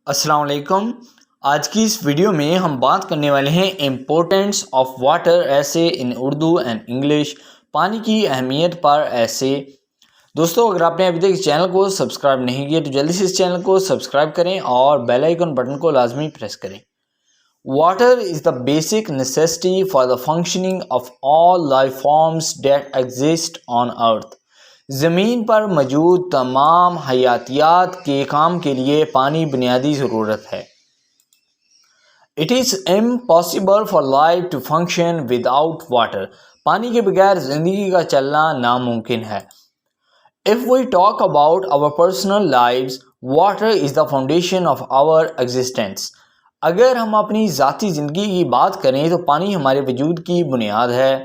अस्सलाम वालेकुम। आज की इस वीडियो में हम बात करने वाले हैं इम्पोर्टेंस ऑफ वाटर ऐसे इन उर्दू एंड इंग्लिश, पानी की अहमियत पर ऐसे। दोस्तों, अगर आपने अभी तक इस चैनल को सब्सक्राइब नहीं किया तो जल्दी से इस चैनल को सब्सक्राइब करें और बेल आइकन बटन को लाजमी प्रेस करें। Water is the basic necessity for the functioning of all life forms that exist on earth. ज़मीन पर मौजूद तमाम हयातियात के काम के लिए पानी बुनियादी ज़रूरत है। It is impossible for life to function without water. पानी के बगैर ज़िंदगी का चलना नामुमकिन है। If we talk about our personal lives, water is the foundation of our existence. अगर हम अपनी ज़ाती ज़िंदगी की बात करें तो पानी हमारे वजूद की बुनियाद है।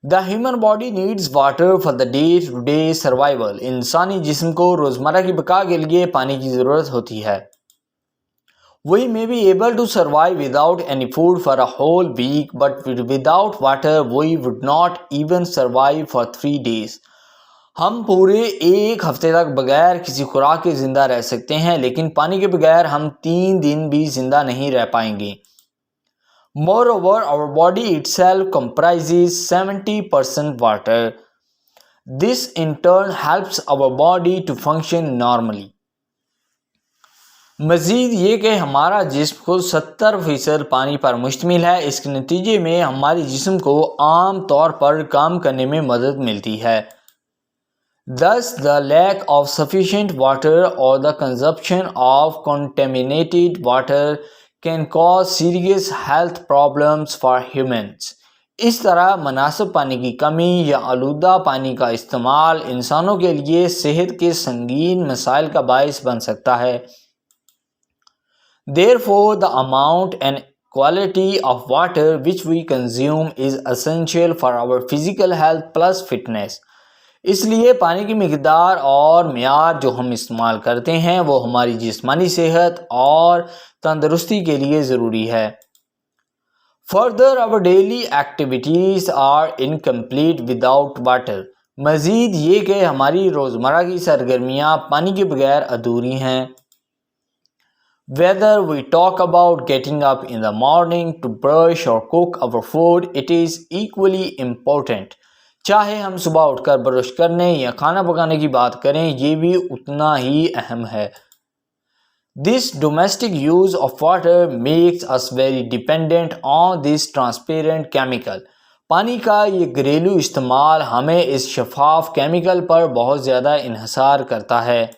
The human body needs water for the day to day survival. इंसानी जिस्म को रोज़मर्रा की बका के लिए पानी की ज़रूरत होती है। We may be able to survive without any food for a whole week, but without water we would not even survive for 3 days। हम पूरे एक हफ्ते तक बगैर किसी खुराक के ज़िंदा रह सकते हैं, लेकिन पानी के बगैर हम 3 दिन भी ज़िंदा नहीं रह पाएंगे। Moreover, our body itself comprises 70% water. This in turn helps our body to function normally. मज़ीद ये कि हमारा जिस्म खुद 70% पानी पर मुश्तमिल है। इसके नतीजे में हमारे जिस्म को आम तौर पर काम करने में मदद मिलती है। Thus, the lack of sufficient water or the consumption of contaminated water can cause serious health problems for humans. इस तरह मुनासिब पानी की कमी या आलूदा पानी का इस्तेमाल इंसानों के लिए सेहत के संगीन मसाइल का बायस बन सकता है। Therefore, the amount and quality of water which we consume is essential for our physical health plus fitness. इसलिए पानी की मिकदार और मियार जो हम इस्तेमाल करते हैं वो हमारी जिस्मानी सेहत और तंदुरुस्ती के लिए ज़रूरी है। Further, our daily activities are incomplete without water. मज़ीद ये कि हमारी रोज़मर्रा की सरगर्मियाँ पानी के बगैर अधूरी हैं। Whether we talk about getting up in the morning to brush or cook our food, it is equally important. चाहे हम सुबह उठकर ब्रश करने या खाना पकाने की बात करें, ये भी उतना ही अहम है। This domestic use of water makes us very dependent on this transparent chemical. पानी का ये घरेलू इस्तेमाल हमें इस शफाफ केमिकल पर बहुत ज़्यादा इन्हसार करता है।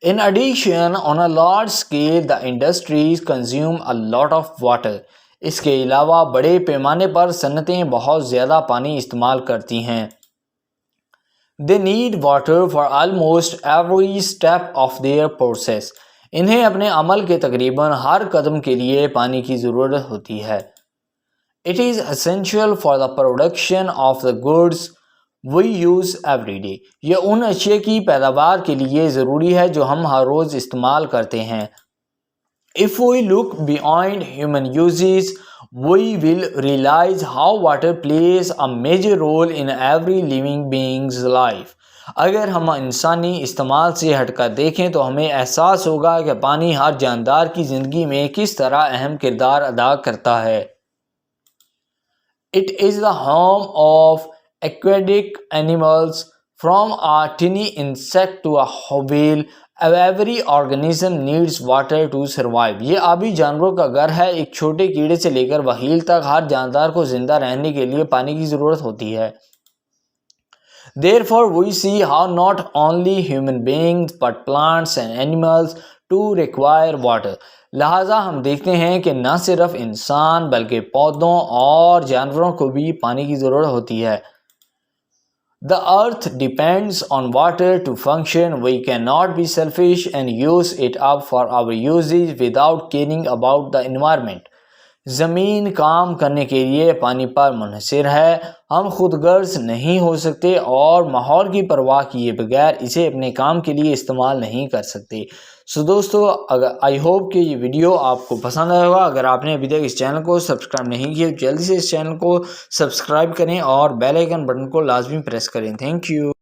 In addition, on a large scale, the industries consume a lot of water. इसके अलावा बड़े पैमाने पर सनतें बहुत ज़्यादा पानी इस्तेमाल करती हैं। They need water for almost every step of their process. इन्हें अपने अमल के तकरीबन हर कदम के लिए पानी की ज़रूरत होती है। It is essential for the production of the goods we use every day. यह उन अशिया की पैदावार के लिए ज़रूरी है जो हम हर रोज़ इस्तेमाल करते हैं। If we look beyond human uses, we will realize how water plays a major role in every living being's life. अगर हम इंसानी इस्तेमाल से हटकर देखें तो हमें एहसास होगा कि पानी हर जानदार की ज़िंदगी में किस तरह अहम किरदार अदा करता है। It is the home of aquatic animals, from a tiny insect to a whale. Every organism needs water to survive. ये आबी जानवरों का घर है। एक छोटे कीड़े से लेकर वहील तक हर जानदार को जिंदा रहने के लिए पानी की ज़रूरत होती है। Therefore, we see how not only human beings but plants and animals to require water. लिहाजा हम देखते हैं कि न सिर्फ इंसान बल्कि पौधों और जानवरों को भी पानी की ज़रूरत होती है। The earth depends on water to function. We cannot be selfish and use it up for our uses without caring about the environment. ज़मीन काम करने के लिए पानी पर मुनहसर है। हम खुदगर्ज नहीं हो सकते और माहौल की परवाह किए बगैर इसे अपने काम के लिए इस्तेमाल नहीं कर सकते। सो दोस्तों, अगर आई होप कि ये वीडियो आपको पसंद आया होगा। अगर आपने अभी तक इस चैनल को सब्सक्राइब नहीं किया, जल्दी से इस चैनल को सब्सक्राइब करें और बेल आइकन बटन को लाजमी प्रेस करें। Thank you.